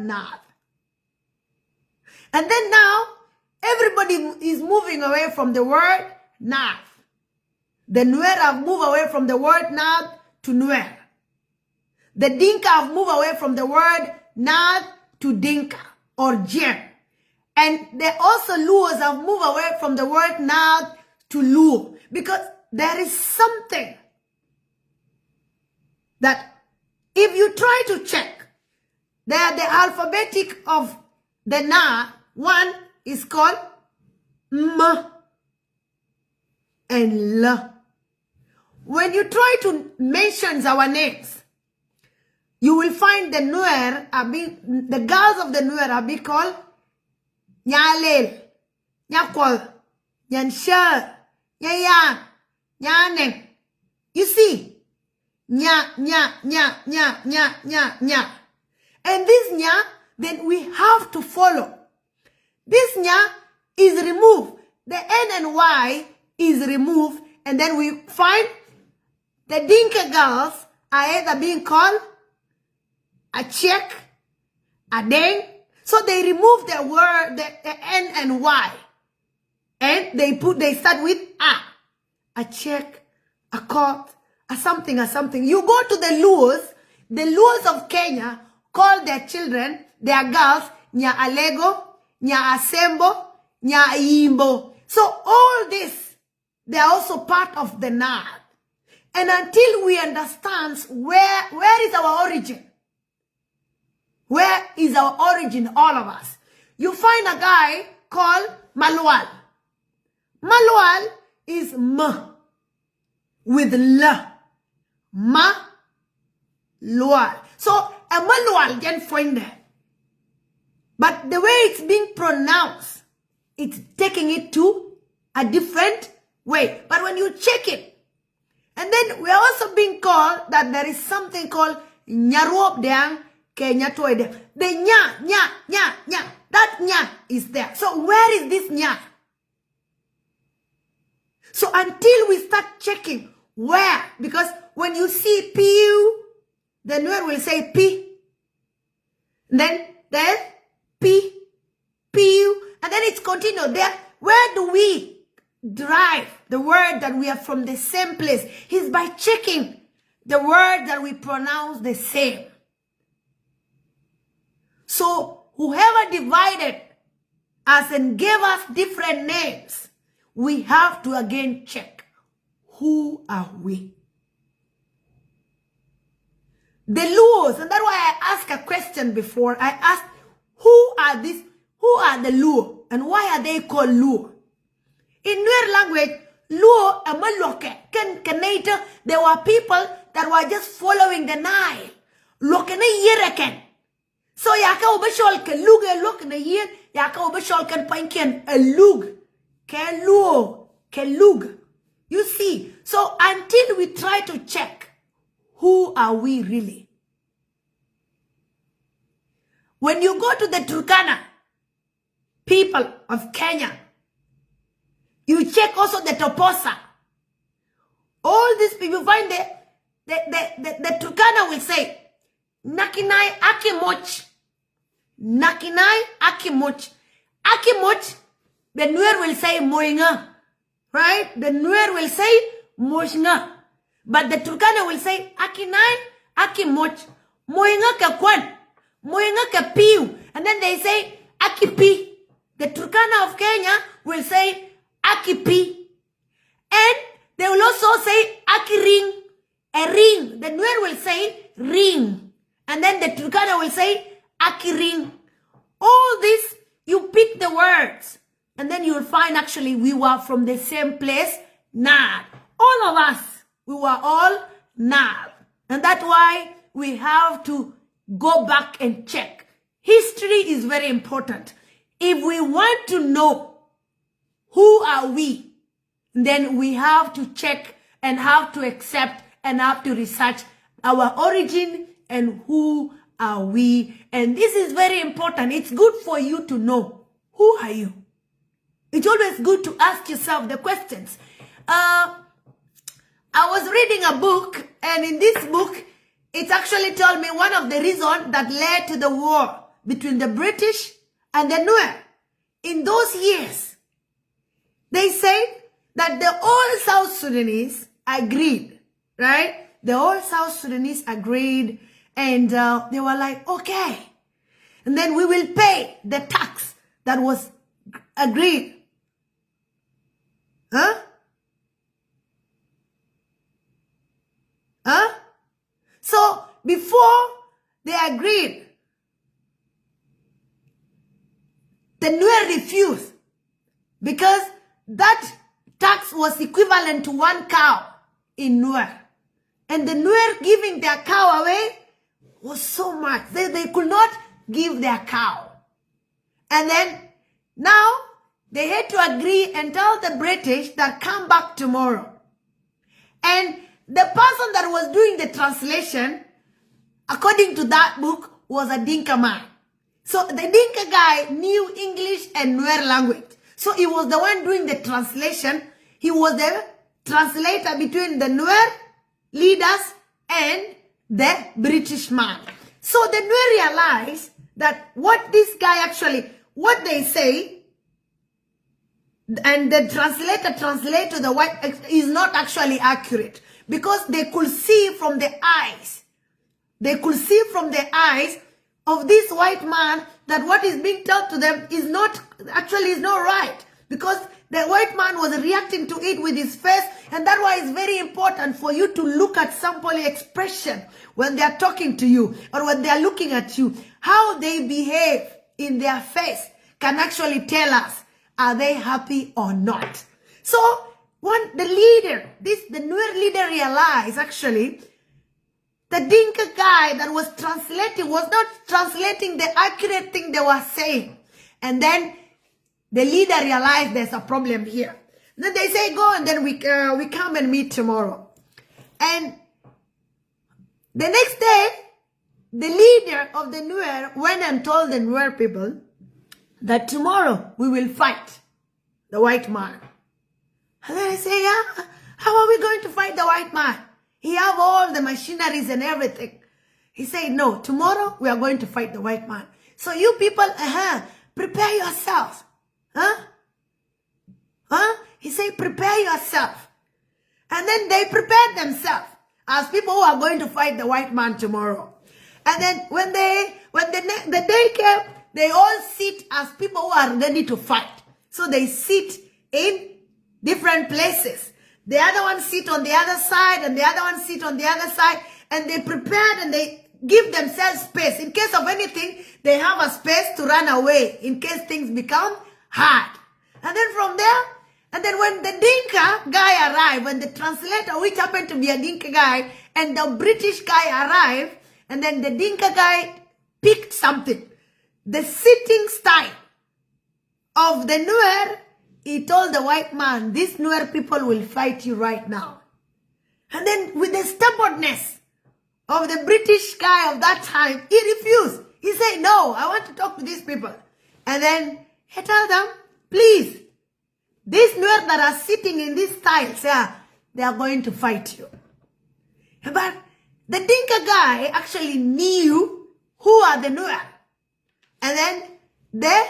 north. And then now, everybody is moving away from the word north. The Nuer have moved away from the word north to Nuer. The Dinka have moved away from the word north to Dinka or Jem. And they also Luos have moved away from the word north to Luo. Because there is something that if you try to check, the alphabetic of the Na, one is called M and L. When you try to mention our names, you will find the Nuer the girls of the Nuer are being called Nyalel, Nyakwal, Nyanshar, Nyayan, Nyanem. You see? Nya, nya, nya, nya, nya, nya, nya. And this nya, then we have to follow. This nya is removed. The N and Y is removed. And then we find the Dinka girls are either being called a Czech, a Deng. So they remove the word, the N and Y. And they start with a Czech, a Kot, a something. You go to the Luos of Kenya call their children, their girls, Nya Alego, Nya Asembo, Nya Imbo. So all this, they are also part of the North. And until we understand where is our origin, where is our origin, all of us, you find a guy called Malwal. Malwal is M with L. Ma, Lual. So, a Malwal can find there. But the way it's being pronounced, it's taking it to a different way. But when you check it, and then we are also being called that there is something called Nyaruop Deang Kenya Toide. The nya, that nya is there. So where is this nya? So until we start checking where, because when you see P-U, the Nuer will say P. Then there's P, P-U, and then it's continued there. Where do we derive the word that we are from the same place? Is by checking the word that we pronounce the same. So whoever divided us and gave us different names, we have to again check, who are we? The Luos, and that's why I asked a question before. I asked, who are these? Who are the Luo? And why are they called Luo? In Nuer language, Luo and Maloke, Kenata, there were people that were just following the Nile. Lokene Yereken. So Yaka Obashol can lug a look in a year, Yaka Obashol can pinkin a lug. Ke Luo, ke lug. You see, so until we try to check, who are we really? When you go to the Turkana people of Kenya, you check also the Toposa. All these people find the Turkana will say, Nakinai Akimoch. Nakinai Akimoch. Akimoch, the Nuer will say Moinga. Right? The Nuer will say Moinga. But the Turkana will say Akinai Akimoch. Moinga ka kwan. Moinga ka piu. And then they say Akipi. The Turkana of Kenya will say Akipi. And they will also say Akiring. A ring. The Nuer will say ring. And then the Turkana will say Akiring. All this, you pick the words. And then you will find actually we were from the same place. Nad. All of us, we were all Nad. And that's why we have to go back and check. History is very important. If we want to know who are we, then we have to check and have to accept and have to research our origin and who are we. And this is very important. It's good for you to know, who are you? It's always good to ask yourself the questions. I was reading a book, and in this book, it actually told me one of the reasons that led to the war between the British and the Nuer. In those years, they said that the all South Sudanese agreed, right? The all South Sudanese agreed, and they were like, okay. And then we will pay the tax that was agreed. Huh? Huh? So before they agreed, the Nuer refused because that tax was equivalent to 1 cow in Nuer. And the Nuer giving their cow away was so much. They could not give their cow. And then now they had to agree and tell the British that come back tomorrow. And the person that was doing the translation, according to that book, was a Dinka man. So the Dinka guy knew English and Nuer language. So he was the one doing the translation. He was the translator between the Nuer leaders and the British man. So the Nuer realized that what this guy actually, what they say, and the translator translate to the white is not actually accurate, because they could see from the eyes. They could see from the eyes of this white man that what is being told to them is not right, because the white man was reacting to it with his face. And that's why it's very important for you to look at somebody's expression when they are talking to you or when they are looking at you. How they behave in their face can actually tell us, are they happy or not? So when the Nuer leader realized actually the Dinka guy that was translating was not translating the accurate thing they were saying. And then the leader realized there's a problem here. Then they say, go, and then we come and meet tomorrow. And the next day, the leader of the Nuer went and told the Nuer people that tomorrow we will fight the white man. And then I say, yeah, how are we going to fight the white man? He have all the machineries and everything. He said, no, tomorrow we are going to fight the white man. So you people, prepare yourselves. He said, prepare yourself. And then they prepared themselves as people who are going to fight the white man tomorrow. And then when the day came, they all sit as people who are ready to fight. So they sit in different places. The other one sit on the other side, and the other one sit on the other side, and they prepared and they give themselves space. In case of anything, they have a space to run away in case things become hard. And then from there, and then when the Dinka guy arrived, when the translator, which happened to be a Dinka guy, and the British guy arrived, and then the Dinka guy picked something. The sitting style of the Nuer, he told the white man, these Nuer people will fight you right now. And then with the stubbornness of the British guy of that time, he refused. He said, no, I want to talk to these people. And then he told them, please, these Nuer that are sitting in these tiles, they are going to fight you. But the Dinka guy actually knew who are the Nuer. And then the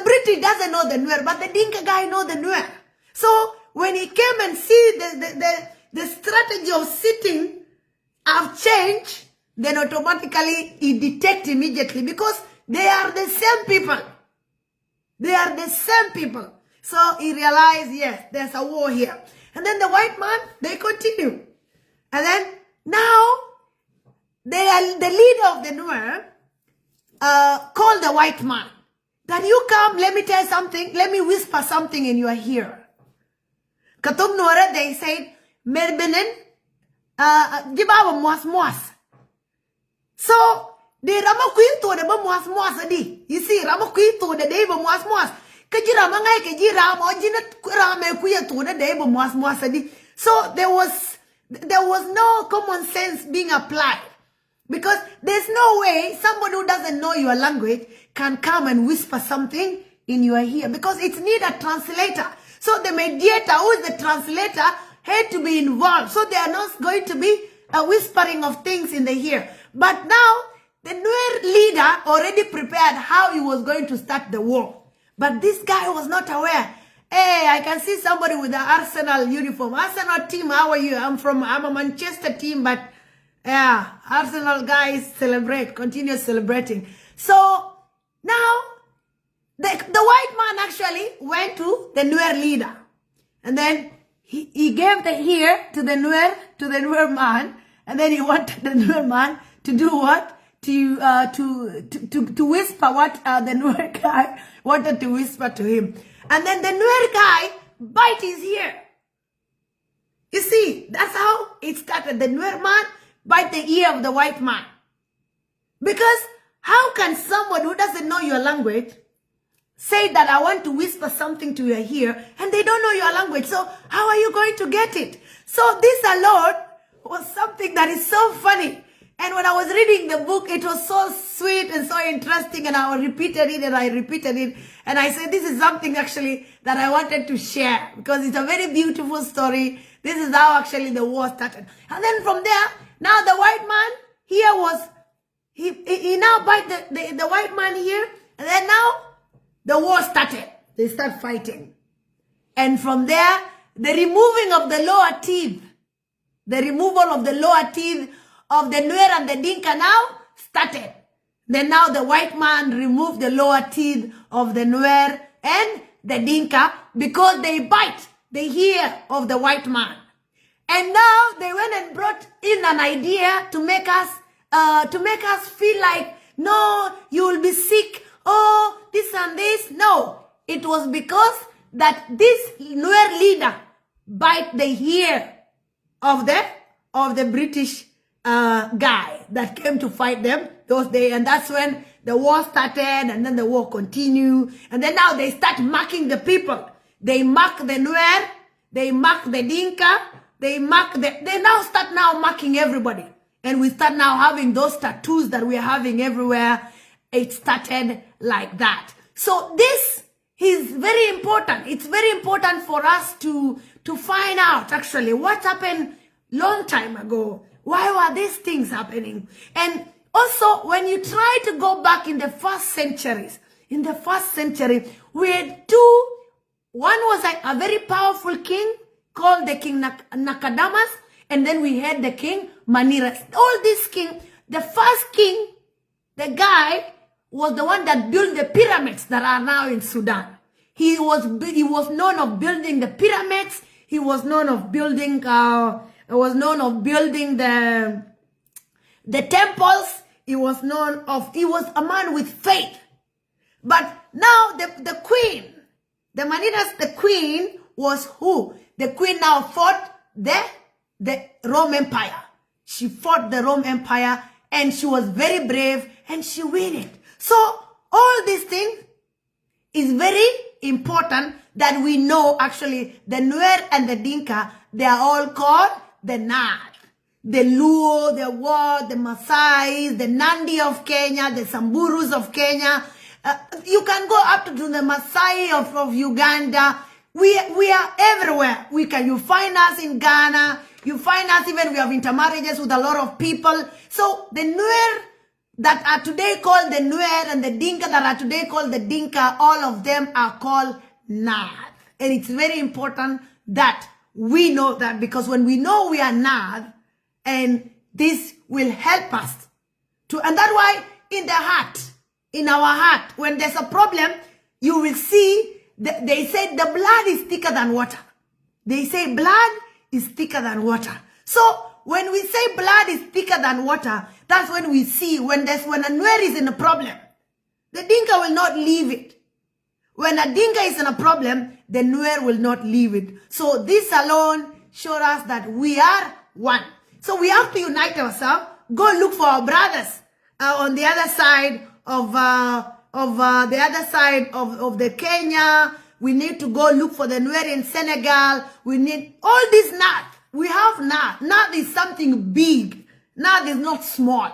British doesn't know the Nuer, but the Dinka guy know the Nuer. So when he came and see the strategy of sitting have changed, then automatically he detect immediately, because they are the same people. They are the same people. So he realized, yes, there's a war here. And then the white man, they continue. And then now, the leader of the Nuer called the white man. That you come, let me tell you something, let me whisper something in your ear. Katum Nuer, they said, Merbenen, Jibawa Mwas. So, they Ramakuito, the Mwas adi. You see, Ramakuito, the Deva Mwas. Kajira Mangai, Kajira, or Jinet Kurame Kuyato, the Deva Mwas adi. So, there was no common sense being applied. Because there's no way somebody who doesn't know your language can come and whisper something in your ear, because it's need a translator. So the mediator, who is the translator, had to be involved. So they are not going to be a whispering of things in the ear. But now the Nuer leader already prepared how he was going to start the war. But this guy was not aware. Hey, I can see somebody with the Arsenal uniform. Arsenal team, how are you? I'm a Manchester team, but yeah, Arsenal guys celebrate, continue celebrating. So now the white man actually went to the Nuer leader. And then he gave the ear to the Nuer man. And then he wanted the Nuer man to do what? To whisper what the Nuer guy wanted to whisper to him. And then the Nuer guy bite his ear. You see, that's how it started. The Nuer man bite the ear of the white man. Because how can someone who doesn't know your language say that I want to whisper something to your ear and they don't know your language? So how are you going to get it? So this alone was something that is so funny. And when I was reading the book, it was so sweet and so interesting, and I repeated it and I repeated it. And I said, this is something actually that I wanted to share because it's a very beautiful story. This is how actually the war started. And then from there, now the white man here was, he now bite the white man here. And then now the war started. They start fighting. And from there, the removing of the lower teeth, the removal of the lower teeth of the Nuer and the Dinka now started. Then now the white man removed the lower teeth of the Nuer and the Dinka because they bite the ear of the white man. And now they went and brought in an idea to make us feel like, no, you will be sick. Oh, this and this. No, it was because that this Nuer leader bite the ear of the British guy that came to fight them those days. And that's when the war started, and then the war continued. And then now they start marking the people. They mark the Nuer, they mark the Dinka, they now start marking everybody. And we start now having those tattoos that we're having everywhere. It started like that. So this is very important. It's very important for us to find out actually what happened long time ago. Why were these things happening? And also, when you try to go back in the first centuries, we had two. One was a very powerful king called the King Nakadamas, and then we had the King Maniras. All these kings, the first king, the guy was the one that built the pyramids that are now in Sudan. He was known of building the pyramids. He was known of building the temples. He was a man with faith. But now the queen, the Maniras, the queen was who? The queen now fought the Rome Empire. She fought the Rome Empire and she was very brave and she won it. So all these things is very important that we know actually the Nuer and the Dinka, they are all called the Nad. The Luo, the Wa, the Maasai, the Nandi of Kenya, the Samburus of Kenya. You can go up to the Maasai of Uganda. We are everywhere. You find us in Ghana. You find us even, we have intermarriages with a lot of people. So the Nuer that are today called the Nuer and the Dinka that are today called the Dinka, all of them are called Nad. And it's very important that we know that, because when we know we are Nad, and this will help us to, and that's why in our heart, when there's a problem, you will see, they say the blood is thicker than water. They say blood is thicker than water. So when we say blood is thicker than water, that's when we see when a Nuer is in a problem, the Dinka will not leave it. When a Dinka is in a problem, the Nuer will not leave it. So this alone shows us that we are one. So we have to unite ourselves, go look for our brothers on the other side of the Kenya. We need to go look for the Nuer in Senegal. We need all this Nad. We have Nad. Nad is something big. Nad is not small.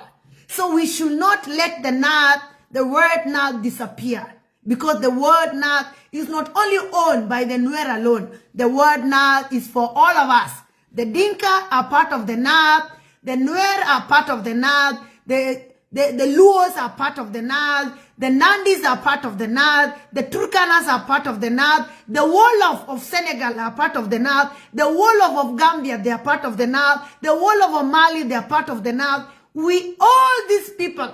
So we should not let the word Nad disappear. Because the word Nad is not only owned by the Nuer alone. The word Nad is for all of us. The Dinka are part of the Nad. The Nuer are part of the Nad. The The Luos are part of the North. The Nandis are part of the North. The Turkanas are part of the North. The Wolof of Senegal are part of the North. The Wolof of Gambia, they are part of the North. The Wolof of Mali, they are part of the North. All these people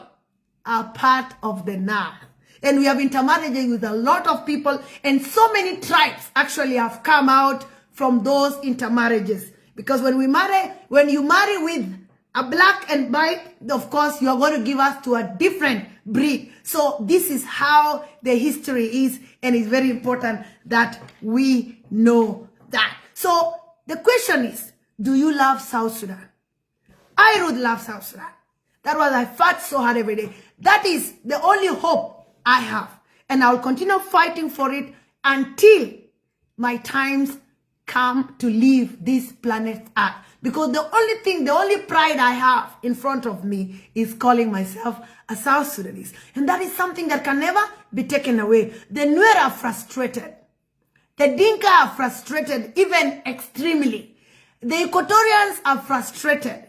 are part of the North. And we have intermarried with a lot of people. And so many tribes actually have come out from those intermarriages. Because when you marry with a black and white, of course, you are going to give us to a different breed. So this is how the history is, and it's very important that we know that. So the question is, do you love South Sudan? I would love South Sudan. That's why I fight so hard every day. That is the only hope I have. And I will continue fighting for it until my times come to leave this planet Earth. Because the only pride I have in front of me is calling myself a South Sudanese. And that is something that can never be taken away. The Nuer are frustrated. The Dinka are frustrated, even extremely. The Equatorians are frustrated.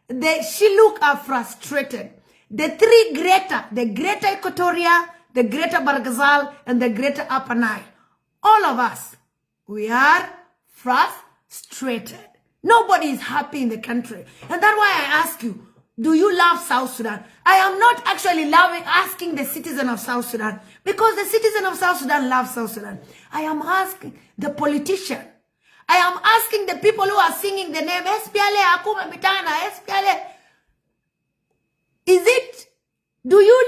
The Shilluk are frustrated. The three Greater, the Greater Equatoria, the Greater Barghazal, and the Greater Upper Nile, all of us, we are frustrated. Nobody is happy in the country. And that's why I ask you, do you love South Sudan? I am not actually asking the citizen of South Sudan, because the citizen of South Sudan loves South Sudan. I am asking the politician. I am asking the people who are singing the name SPLA, Akuma Bitana, SPLA. Do you